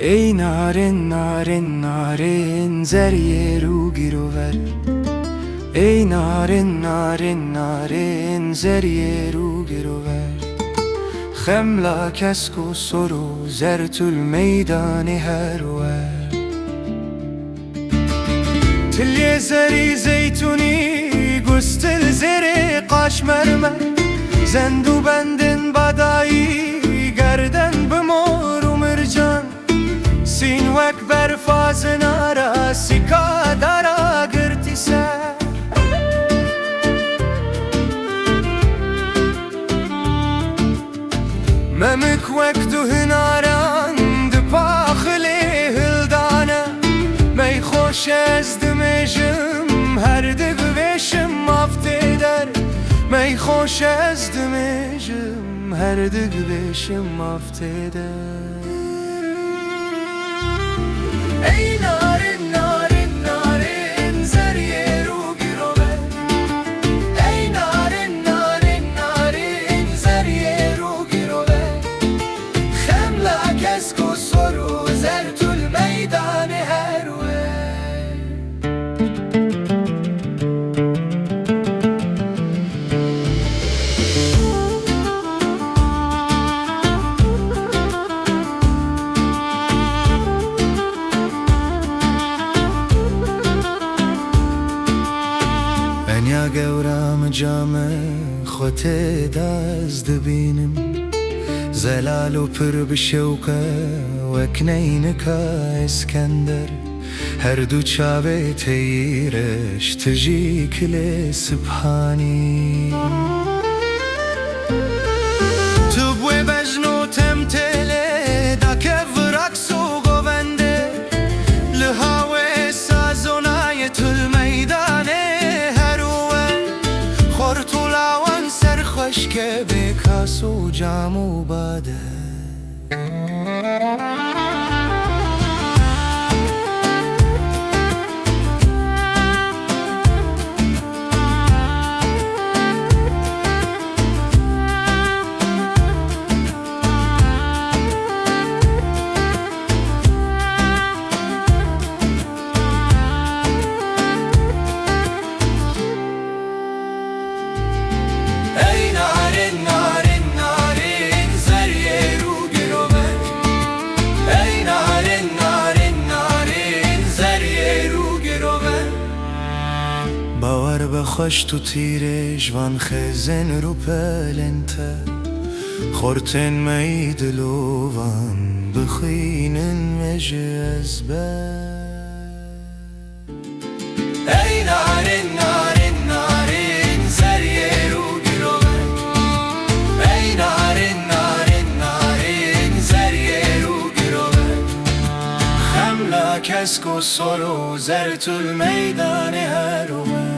ای نارن نارن نارن زریه رو گیرو ور. ای نارن نارن نارن زریه رو گیرو ور. خملا کسکو سرو زرت المیدان هر ور. تلی زری زیتونی گستل زر قاش مرمر. زندو بندن بدایی گردن بمور و مرجان. سین وک برفاز نارا سکا دارا گرتی سر. ممک وک دو هناران دپاخلی هلدانه. می خوش از دمیجم هر دگ ویشم آفته در. می خوش از دمیجم هر دگ ویشم آفته در. ای نارن نارن نارن زریه رو گیرو ور. ای نارن نارن نارن زریه رو گیرو ور. خملا کسکو سرو زرت المیدان هر ور. انیا گورام جامه خوته داز دبینم. زلالو پر بشوکه وکنینکا اسکندر. هر دو چاوه تیرش تجی کل سبحانی. تو بوی بجنو تمتله دا که ورکسو گونده. لحاوه سازونای تل میدانه خورتولاوان سرخوش که به کاسو جامو باده. باور بخوش تو تیرش وان خزن رو پلنته. خورتن می دلوان بخینن مجزبه. ای نارن نارن نارن زریه رو گیرو ور. ای نارن نارن نارن زریه رو گیرو ور. خملا کسکو سرو زرت المیدان هر ور.